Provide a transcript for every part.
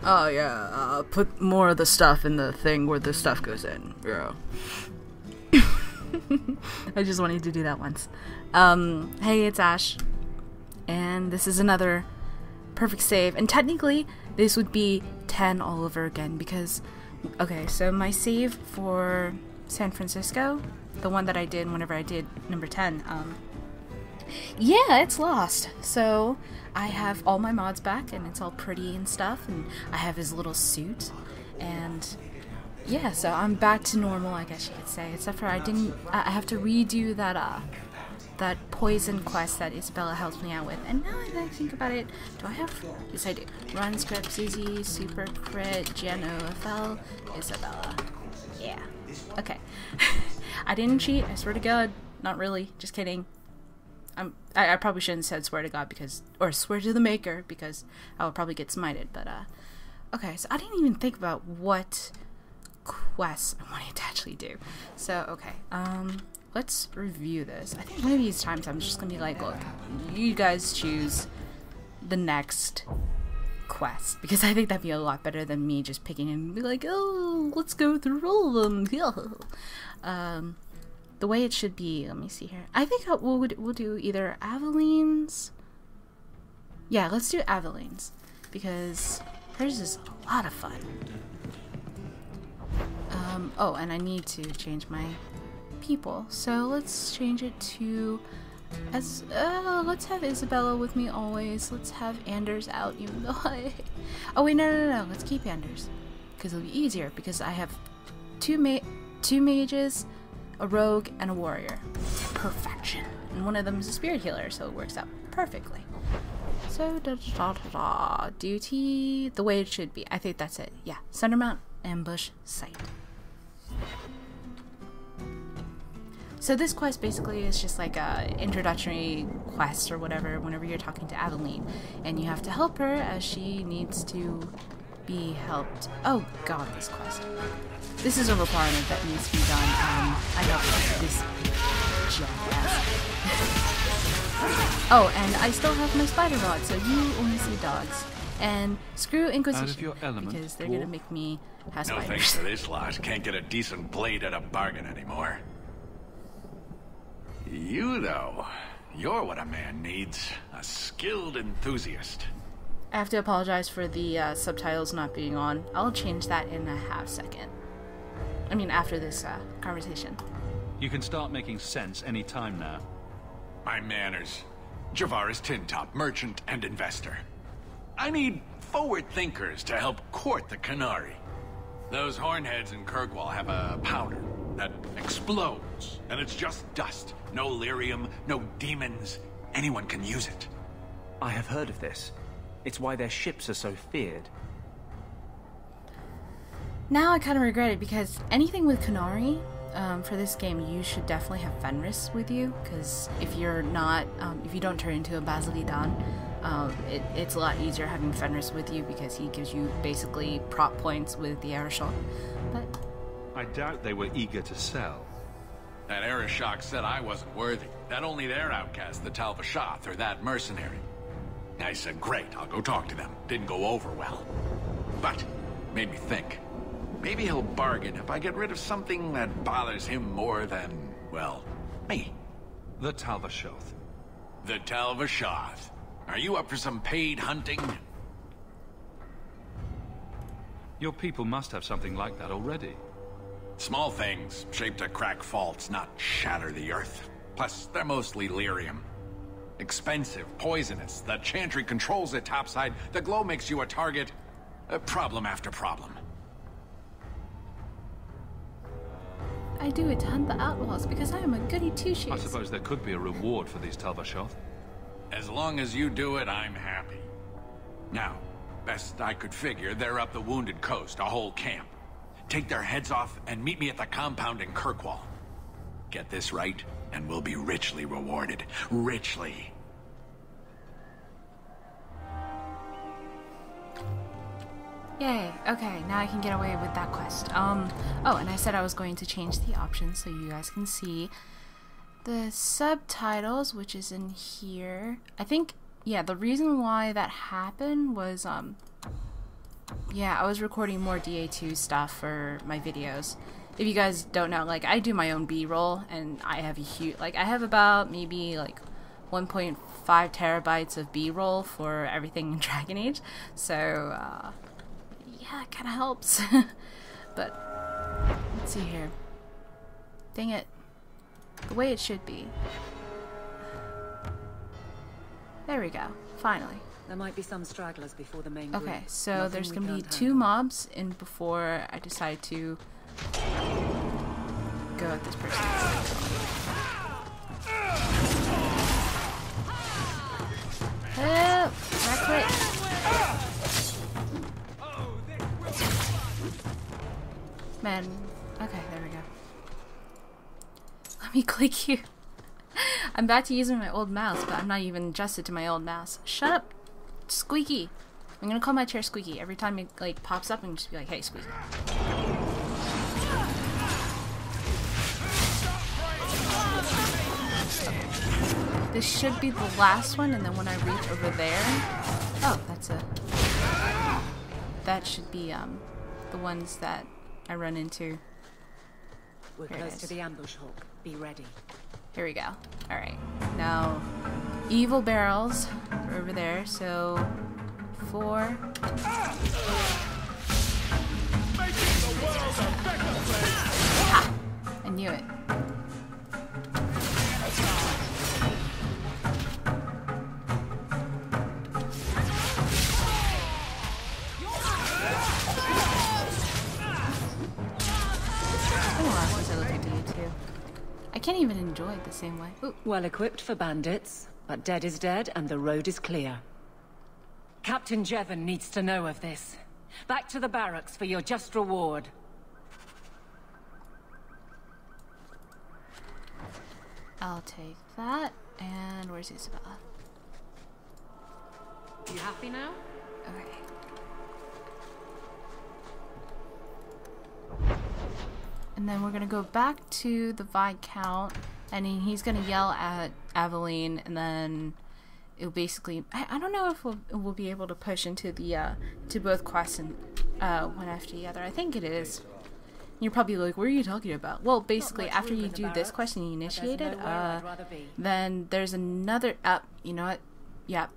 Oh yeah, put more of the stuff in the thing where the stuff goes in. Yeah. I just wanted to do that once. Hey, it's Ash. And this is another perfect save. And technically, this would be 10 all over again because... Okay, so my save for San Francisco, the one that I did whenever I did number 10, yeah, it's lost. So I have all my mods back and it's all pretty and stuff, and I have his little suit, and yeah, so I'm back to normal, I guess you could say, except for I have to redo that poison quest that Isabella helped me out with. And now that I think about it, do I have... Yes, I do. Run, script, Susie, super crit, Geno, FL, Isabella. Yeah. Okay. I didn't cheat, I swear to God. Not really, just kidding. I probably shouldn't have said swear to God because... Or swear to the maker, because I would probably get smited, but okay, so I didn't even think about what quests I wanted to actually do. So, okay, let's review this. I think one of these times I'm just gonna be like, look, you guys choose the next quest, because I think that'd be a lot better than me just picking and be like, oh, let's go through all of them. The way it should be, let me see here. I think we'll do either Aveline's. Yeah, let's do Aveline's, because hers is a lot of fun. Oh, and I need to change my people, so let's change it to let's have Isabella with me always. Let's have Anders out, even though oh wait, no, let's keep Anders because it'll be easier, because I have two mages, a rogue, and a warrior. Perfection. And one of them is a spirit healer, so it works out perfectly. So duty the way it should be. I think that's it. Yeah, center mount, ambush, sight. So this quest basically is just like a introductory quest or whatever whenever you're talking to Aveline, and you have to help her as she needs to be helped. Oh god, this quest. This is a requirement that needs to be done. I helped this jackass. Oh, and I still have my spider rod, so you only see dogs. And screw Inquisition, because they're gonna make me have spiders. No thanks to this lot. Can't get a decent blade at a bargain anymore. You, though, you're what a man needs. A skilled enthusiast. I have to apologize for the subtitles not being on. I'll change that in a half second. I mean, after this conversation. You can start making sense any time now. My manners. Javaris Tintop, merchant and investor. I need forward thinkers to help court the Canary. Those hornheads in Kirkwall have a powder that explodes, and it's just dust. No lyrium, no demons. Anyone can use it. I have heard of this. It's why their ships are so feared. Now I kind of regret it, because anything with Canary, for this game, you should definitely have Fenris with you, because if you're not, if you don't turn into a Basilidan, it's a lot easier having Fenris with you, because he gives you basically prop points with the Arashok. But I doubt they were eager to sell. That Arashok said I wasn't worthy. That only their outcast, the Tal-Vashoth, or that mercenary. I said, great, I'll go talk to them. Didn't go over well. But, made me think. Maybe he'll bargain if I get rid of something that bothers him more than, well, me. The Tal-Vashoth. The Tal-Vashoth. Are you up for some paid hunting? Your people must have something like that already. Small things, shaped to crack faults, not shatter the earth. Plus, they're mostly lyrium. Expensive, poisonous. The Chantry controls it topside. The glow makes you a target. Problem after problem. I do it to hunt the outlaws, because I am a goody two-shoes. I suppose there could be a reward for these Tal-Vashoth. As long as you do it, I'm happy. Now, best I could figure, they're up the Wounded Coast, a whole camp. Take their heads off and meet me at the compound in Kirkwall. Get this right, and we'll be richly rewarded. Richly. Yay, okay, now I can get away with that quest. Oh, and I said I was going to change the options so you guys can see the subtitles, which is in here. I think, yeah, the reason why that happened was, yeah, I was recording more DA2 stuff for my videos. If you guys don't know, like, I do my own B-roll, and I have a huge, like, I have about maybe, like, 1.5 terabytes of B-roll for everything in Dragon Age. So, yeah, it kind of helps. But, let's see here. Dang it. The way it should be. There we go. Finally. There might be some stragglers before the main Okay, group. so Nothing there's we gonna be can't 2 handle. mobs in before I decide to go at this person. Oh, right click. Man, okay, there we go. Let me click you. I'm back to using my old mouse, but I'm not even adjusted to my old mouse. Shut up, Squeaky. I'm gonna call my chair Squeaky. Every time it like pops up, I'm gonna just be like, hey, Squeaky. This should be the last one, and then when I reach over there, oh, that's a. That should be the ones that I run into. We're Here it close is. to the ambush, Hawke. Be ready. Here we go. All right, now evil barrels are over there. So 4. Ha! I knew it. I can't even enjoy it the same way. Ooh. Well equipped for bandits, but dead is dead and the road is clear. Captain Jevon needs to know of this. Back to the barracks for your just reward. I'll take that. And where's Isabella? You happy now? Okay. And then we're gonna go back to the Viscount, and he's gonna yell at Aveline, and then it'll basically, I don't know if we'll be able to push into the to both quests and one after the other. I think it is. You're probably like, what are you talking about? Well, basically, after you do this quest and you initiate it, then there's another. You know what? Yeah,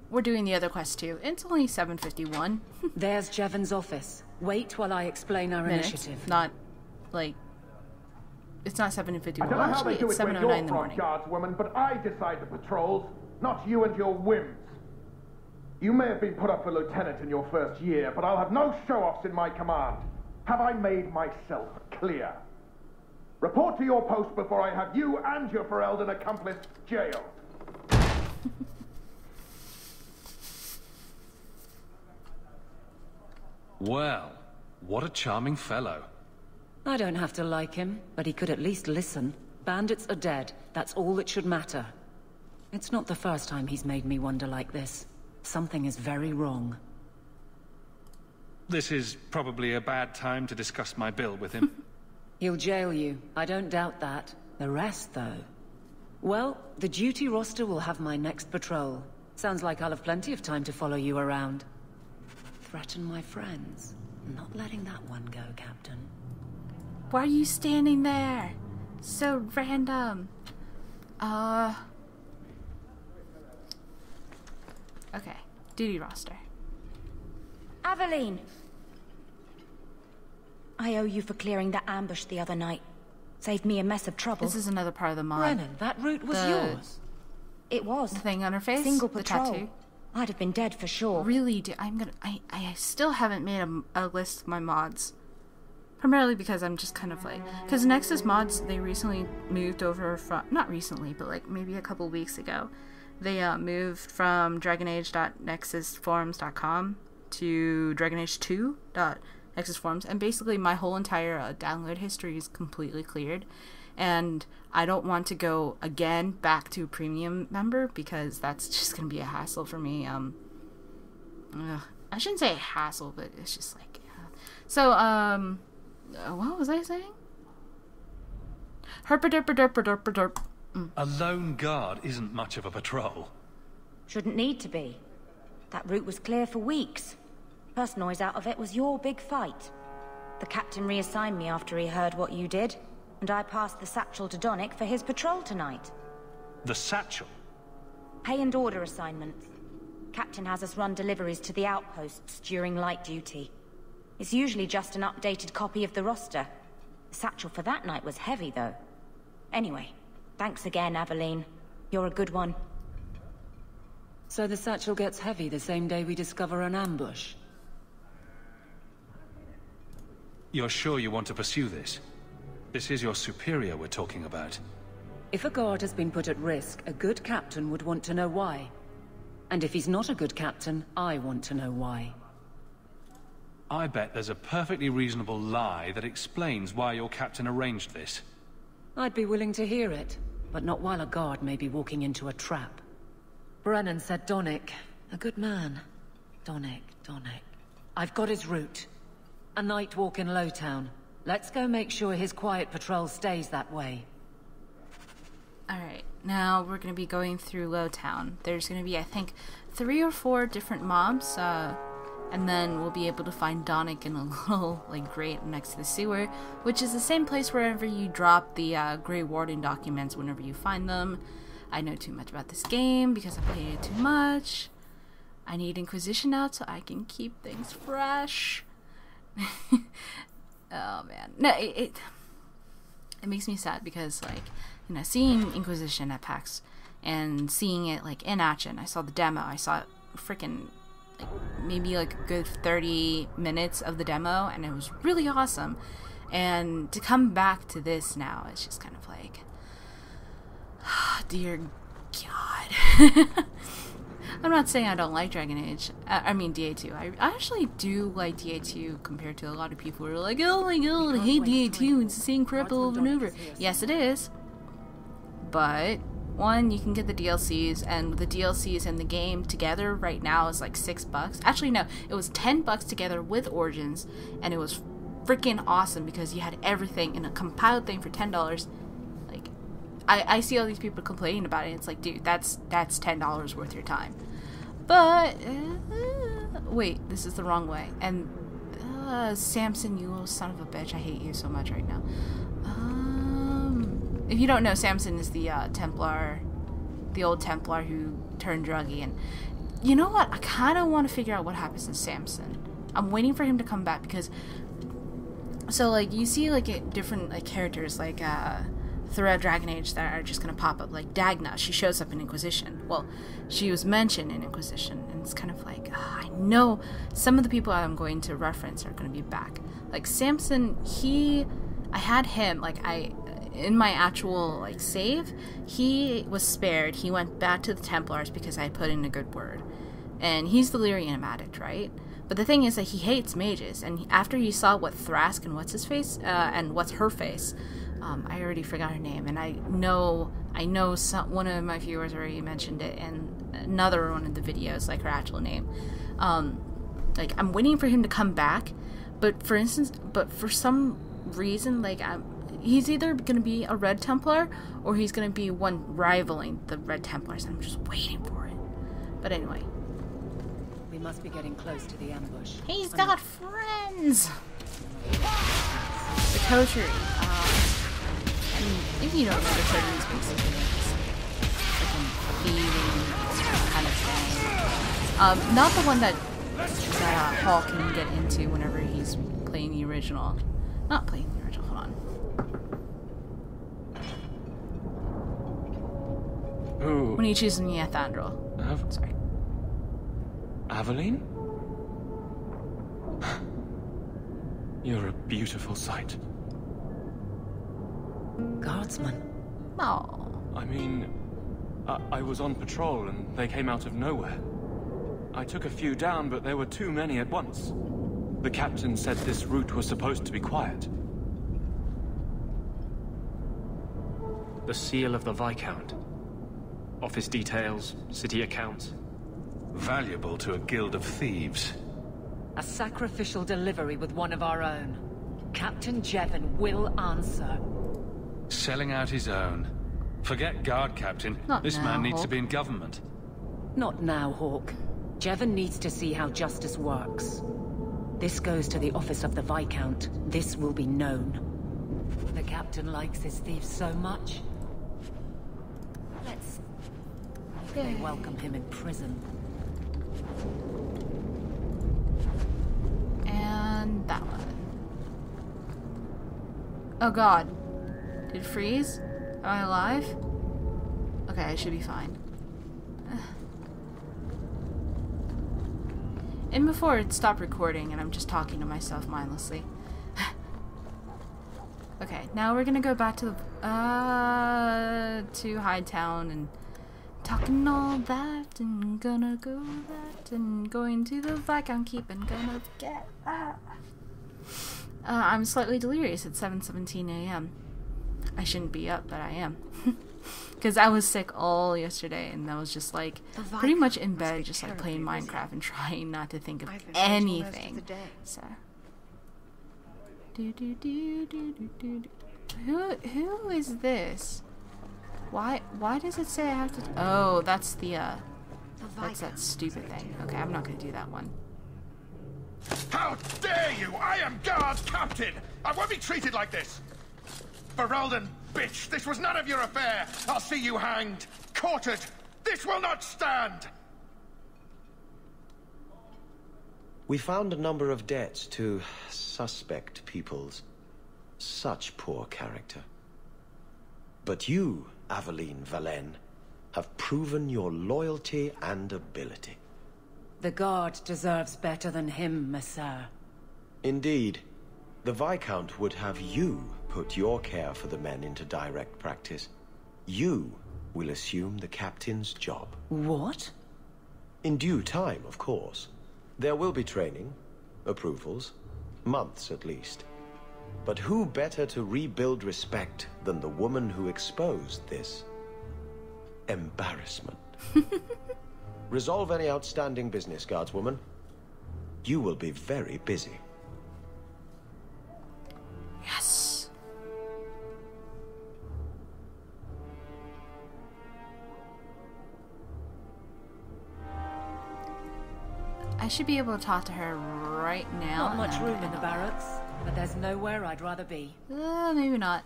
we're doing the other quest too. It's only 7:51. There's Jevon's office. Wait while I explain our initiative. Not like it's not 7:51. I don't know how Actually, they do it's it when 7:09 you're in the morning. front guardswoman, but I decide the patrols, not you and your whims. You may have been put up for lieutenant in your first year, but I'll have no show-offs in my command. Have I made myself clear? Report to your post before I have you and your Ferelden accomplice jailed. Well, what a charming fellow. I don't have to like him, but he could at least listen. Bandits are dead. That's all that should matter. It's not the first time he's made me wonder like this. Something is very wrong. This is probably a bad time to discuss my bill with him. He'll jail you. I don't doubt that. The rest, though... Well, the duty roster will have my next patrol. Sounds like I'll have plenty of time to follow you around. Threaten my friends. Not letting that one go, Captain. Why are you standing there? So random. Okay. Duty roster. Aveline! I owe you for clearing that ambush the other night. Saved me a mess of trouble. This is another part of the mod. Brennan, that route was yours. It was. The thing on her face? Single the patrol. tattoo? I'd have been dead for sure. Really, I still haven't made a list of my mods. Primarily because I'm just kind of like... Because Nexus mods, they recently moved over from... Not recently, but like maybe a couple weeks ago. They moved from dragonage.nexusforums.com to dragonage2.nexusforums. And basically my whole entire download history is completely cleared. And I don't want to go again back to premium member because that's just going to be a hassle for me. I shouldn't say hassle, but it's just like... So, what was I saying? Herpaderpaderpaderpaderp. A lone guard isn't much of a patrol. Shouldn't need to be. That route was clear for weeks. First noise out of it was your big fight. The captain reassigned me after he heard what you did, and I passed the satchel to Donnick for his patrol tonight. The satchel? Pay and order assignments. Captain has us run deliveries to the outposts during light duty. It's usually just an updated copy of the roster. The satchel for that night was heavy, though. Anyway, thanks again, Aveline. You're a good one. So the satchel gets heavy the same day we discover an ambush? You're sure you want to pursue this? This is your superior we're talking about. If a guard has been put at risk, a good captain would want to know why. And if he's not a good captain, I want to know why. I bet there's a perfectly reasonable lie that explains why your captain arranged this. I'd be willing to hear it, but not while a guard may be walking into a trap. Brennan said Donnick. A good man. Donnick. I've got his route. A night walk in Lowtown. Let's go make sure his quiet patrol stays that way. Alright, now we're going to be going through Lowtown. There's going to be, I think, 3 or 4 different mobs, and then we'll be able to find Donnick in a little, like, grate next to the sewer, which is the same place wherever you drop the Grey Warden documents whenever you find them. I know too much about this game because I played it too much. I need Inquisition out so I can keep things fresh. Oh man, no, it makes me sad because, like, you know, seeing Inquisition at PAX and seeing it like in action. I saw the demo. I saw freaking like maybe like a good 30 minutes of the demo, and it was really awesome. And to come back to this now, it's just kind of like, dear God. I'm not saying I don't like Dragon Age. I mean DA2. I actually do like DA2 compared to a lot of people who are like, oh my god, I hate DA2. It's the same crap over and over. Yes, it is. But one, you can get the DLCs, and the DLCs and the game together right now is like $6. Actually, no, it was $10 together with Origins, and it was freaking awesome because you had everything in a compiled thing for $10. Like, I see all these people complaining about it. It's like, dude, that's $10 worth your time. But wait, this is the wrong way. And Samson, you little son of a bitch, I hate you so much right now. If you don't know, Samson is the Templar, the old Templar who turned druggy. And you know what? I kind of want to figure out what happens to Samson. I'm waiting for him to come back because, so like you see like different like characters like throughout Dragon Age that are just gonna pop up. Like Dagna, she shows up in Inquisition. Well, she was mentioned in Inquisition, and it's kind of like I know some of the people I'm going to reference are gonna be back. Like Samson, I had him like in my actual like save, he was spared. He went back to the Templars because I put in a good word, and he's the Lyrian addict, right? But the thing is that he hates mages, and after he saw what Thrask and what's his face and what's her face, I already forgot her name, and I know one of my viewers already mentioned it in another one of the videos, like her actual name. Like I'm waiting for him to come back, but for some reason, like he's either going to be a Red Templar or he's going to be one rivaling the Red Templars. I'm just waiting for it. But anyway. We must be getting close to the ambush. He's got friends! The coterie. And if you don't know, the coterie is basically like a thieving kind of thing. Not the one that Hawke can get into whenever he's playing the original. Not playing the original, hold on. Ooh. When he chooses Neathandrel. Sorry. Aveline? You're a beautiful sight. Guardsman? Oh. I mean, I was on patrol and they came out of nowhere. I took a few down, but there were too many at once. The captain said this route was supposed to be quiet. The seal of the Viscount. Office details, city accounts. Valuable to a guild of thieves. A sacrificial delivery with one of our own. Captain Jevon will answer. Selling out his own. Forget Guard-Captain. Not This now, man needs Hawke. to be in government. Not now, Hawke. Jevon needs to see how justice works. This goes to the office of the Viscount. This will be known. The captain likes his thieves so much. Let's... They welcome him in prison. And that one. Oh god. Did it freeze? Am I alive? Okay, I should be fine. And before it stopped recording and I'm just talking to myself mindlessly. Okay, now we're gonna go back to the to Hightown and talking all that and gonna go that and going to the Viscount Keep and gonna get that. I'm slightly delirious at 7:17 a.m. I shouldn't be up, but I am. Because I was sick all yesterday, and I was just like pretty much in bed, just like playing Minecraft and trying not to think of anything. So, who is this? Why does it say I have to? Oh, that's that's that stupid thing. Okay, I'm not gonna do that one. How dare you! I am Guard-Captain! I won't be treated like this! Ferelden, bitch! This was none of your affair! I'll see you hanged! Quartered! This will not stand! We found a number of debts to suspect peoples. Such poor character. But you, Aveline Valenne, have proven your loyalty and ability. The Guard deserves better than him, Messire. Indeed. The Viscount would have you put your care for the men into direct practice. You will assume the captain's job. What? In due time, of course. There will be training, approvals, months at least. But who better to rebuild respect than the woman who exposed this embarrassment? Resolve any outstanding business, guardswoman. You will be very busy. Yes. I should be able to talk to her right now. Not much room in the barracks, but there's nowhere I'd rather be. Maybe not.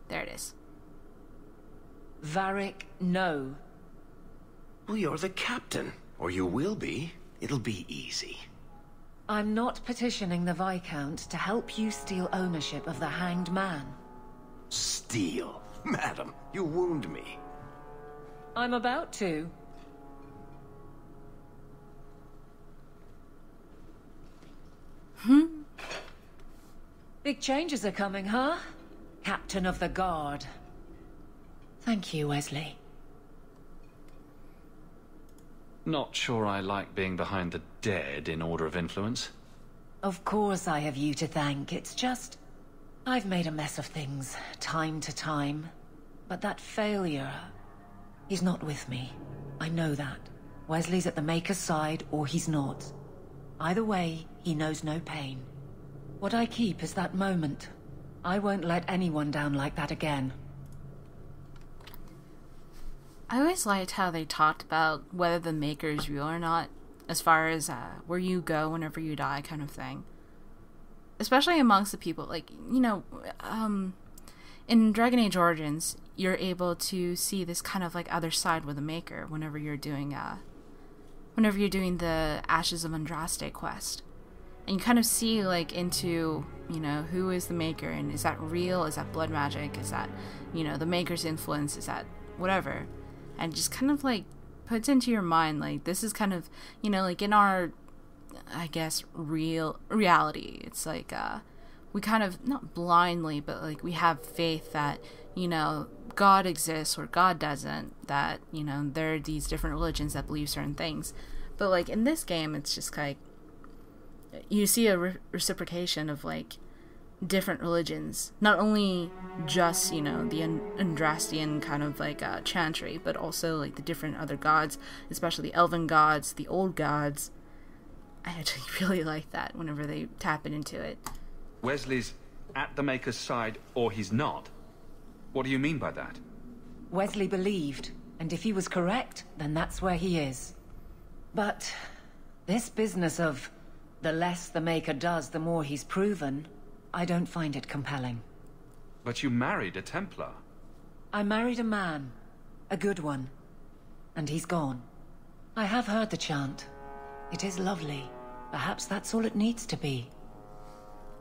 There it is. Varric, no. Well, you're the captain. Or you will be. It'll be easy. I'm not petitioning the Viscount to help you steal ownership of the Hanged Man. Steal? Madam, you wound me. I'm about to. Big changes are coming, huh? Captain of the Guard. Thank you, Wesley. Not sure I like being behind the dead in order of influence. Of course I have you to thank. It's just... I've made a mess of things, time to time. But that failure... He's not with me. I know that. Wesley's at the Maker's side, or he's not. Either way, he knows no pain. What I keep is that moment. I won't let anyone down like that again. I always liked how they talked about whether the Maker is real or not, as far as where you go whenever you die kind of thing. Especially amongst the people, like, you know, in Dragon Age Origins, you're able to see this kind of like other side with the Maker whenever you're doing the Ashes of Andraste quest. And you kind of see like into, you know, who is the Maker, and is that real? Is that blood magic? Is that, you know, the Maker's influence? Is that whatever? And just kind of like puts into your mind, like, this is kind of, you know, like in our, I guess, reality. It's like, we kind of, not blindly, but like we have faith that, you know, God exists or God doesn't, that, you know, there are these different religions that believe certain things. But like in this game, it's just like, you see a reciprocation of like different religions, not only just, you know, the Andrastian kind of like chantry, but also like the different other gods, especially the elven gods, the old gods. I actually really like that whenever they tap into it. Wesley's at the Maker's side, or he's not? What do you mean by that? Wesley believed, and if he was correct, then that's where he is. But This business of the less the Maker does, the more he's proven, I don't find it compelling. But you married a Templar. I married a man. A good one. And he's gone. I have heard the chant. It is lovely. Perhaps that's all it needs to be.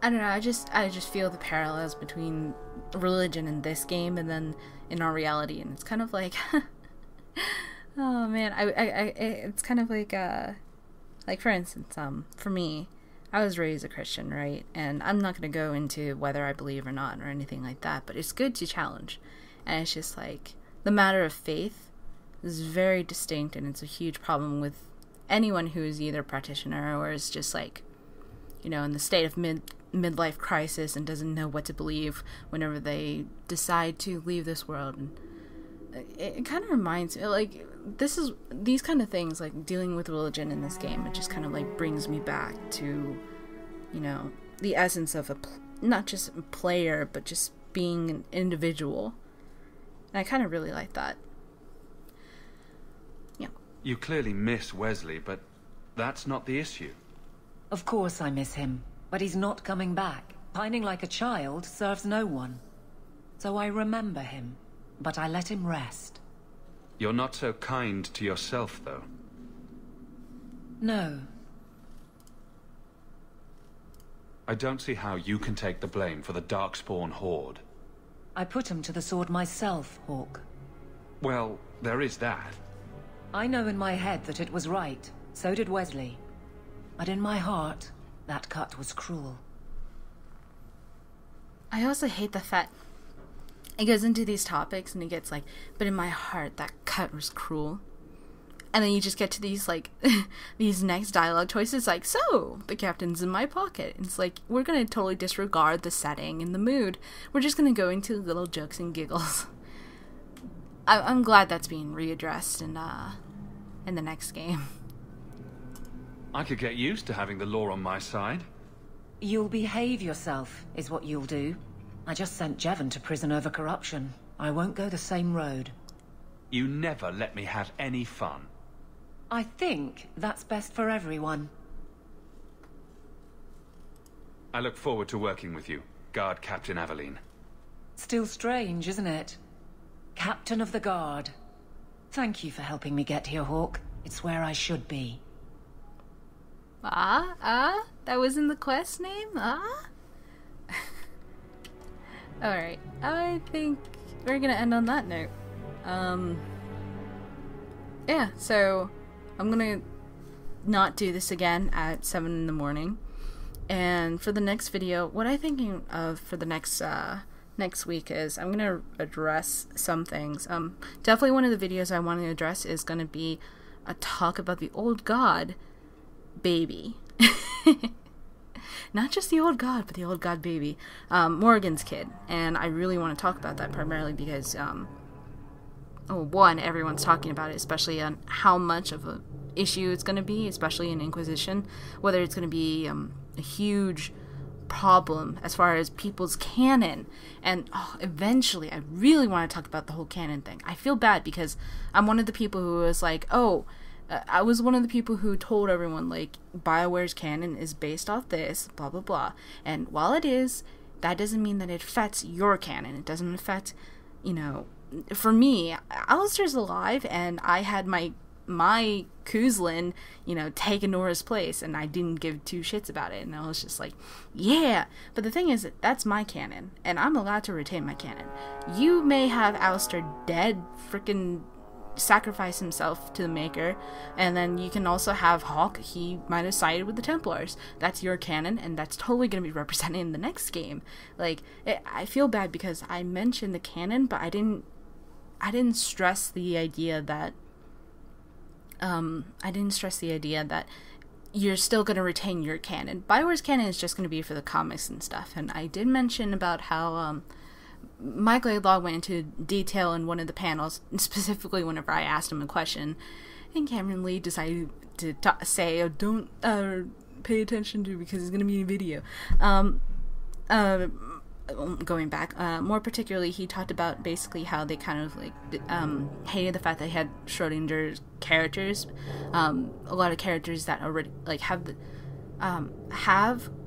I don't know, I just feel the parallels between religion in this game and then in our reality, and it's kind of like, oh man, it's kind of like for instance, for me, I was raised a Christian, right? And I'm not going to go into whether I believe or not or anything like that, but it's good to challenge. And it's just like, the matter of faith is very distinct, and it's a huge problem with anyone who is either a practitioner or is just like, you know, in the state of midlife crisis and doesn't know what to believe whenever they decide to leave this world. And it kind of reminds me, like, these kind of things, like dealing with religion in this game, it just kind of like brings me back to, you know, the essence of not just a player, but just being an individual. And I kind of really like that. Yeah. You clearly miss Wesley, but that's not the issue. Of course I miss him, but he's not coming back. Pining like a child serves no one. So I remember him, but I let him rest. You're not so kind to yourself, though. No. I don't see how you can take the blame for the Darkspawn Horde. I put him to the sword myself, Hawke. Well, there is that. I know in my head that it was right. So did Wesley. But in my heart, that cut was cruel. I also hate the fact it goes into these topics and it gets like, but in my heart, that cut was cruel. And then you just get to these, like, these next dialogue choices, like, so, the captain's in my pocket. And it's like, we're going to totally disregard the setting and the mood. We're just going to go into little jokes and giggles. I'm glad that's being readdressed in the next game. I could get used to having the law on my side. You'll behave yourself, is what you'll do. I just sent Jevon to prison over corruption. I won't go the same road. You never let me have any fun. I think that's best for everyone. I look forward to working with you, Guard-Captain Aveline. Still strange, isn't it? Captain of the Guard. Thank you for helping me get here, Hawke. It's where I should be. That was in the quest name? Alright, I think we're gonna end on that note. Yeah, so I'm gonna not do this again at 7 in the morning. And for the next video, what I'm thinking of for the next week is I'm gonna address some things. Definitely one of the videos I want to address is gonna be a talk about the old god baby. Not just the old god, but the old god baby, Morgan's kid. And I really want to talk about that primarily because one, everyone's talking about it, especially on how much of an issue it's going to be, especially in Inquisition, whether it's going to be a huge problem as far as people's canon. And eventually, I really want to talk about the whole canon thing. I feel bad because I'm one of the people who was like, I was one of the people who told everyone, like, BioWare's canon is based off this, blah, blah, blah. And while it is, that doesn't mean that it affects your canon. It doesn't affect, you know, for me, Alistair's alive, and I had my Kuzlin, you know, take Nora's place, and I didn't give two shits about it, and I was just like, yeah. But the thing is, that's my canon, and I'm allowed to retain my canon. You may have Alistair dead, freaking sacrifice himself to the Maker, and then you can also have Hawke, he might have sided with the Templars. That's your canon, and that's totally going to be represented in the next game. Like, I feel bad because I mentioned the canon, but I didn't stress the idea that you're still going to retain your canon. BioWare's canon is just going to be for the comics and stuff, and I did mention about how Michael Laidlaw went into detail in one of the panels, specifically whenever I asked him a question, and Cameron Lee decided to say, don't pay attention to it because it's going to be a video. going back, more particularly, he talked about basically how they kind of like hated the fact that he had Schrodinger's characters, a lot of characters that already like have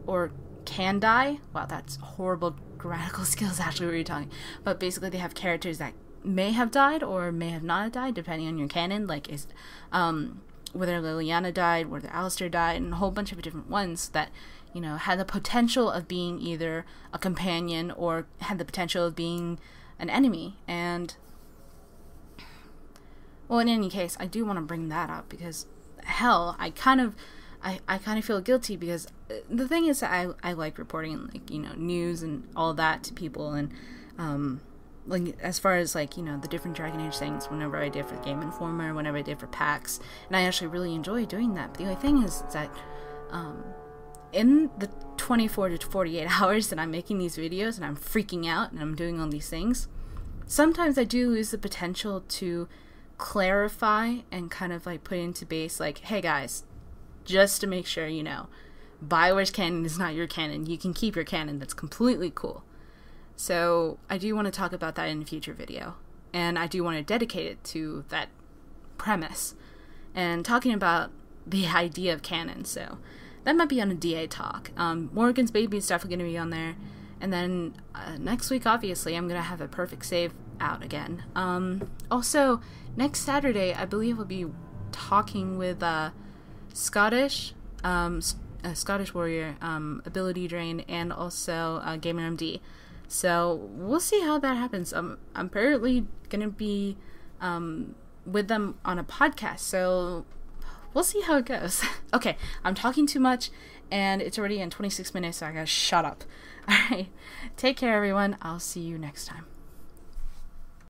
or can die. Wow, that's horrible grammatical skills. Actually, what you're talking, but basically they have characters that may have died or may have not died depending on your canon. Like is whether Liliana died, whether Alistair died, and a whole bunch of different ones that, you know, had the potential of being either a companion or had the potential of being an enemy. And, well, in any case, I do want to bring that up because, hell, I kind of feel guilty because the thing is that I like reporting, like, you know, news and all that to people, and, like, as far as, like, you know, the different Dragon Age things, whenever I did for Game Informer, whenever I did for PAX, and I actually really enjoy doing that. But the only thing is that, in the 24 to 48 hours that I'm making these videos and I'm freaking out and I'm doing all these things, sometimes I do lose the potential to clarify and kind of like put into base, like, hey guys, just to make sure you know, BioWare's canon is not your canon. You can keep your canon. That's completely cool. So I do want to talk about that in a future video, and I do want to dedicate it to that premise and talking about the idea of canon. So that might be on a DA talk. Morgan's Baby is definitely going to be on there. And then next week, obviously, I'm going to have a perfect save out again. Also, next Saturday, I believe we'll be talking with Scottish Warrior, Ability Drain, and also Gamer MD. So we'll see how that happens. I'm apparently going to be with them on a podcast. So we'll see how it goes. Okay, I'm talking too much, and it's already in 26 minutes, so I gotta shut up. Alright, take care, everyone. I'll see you next time.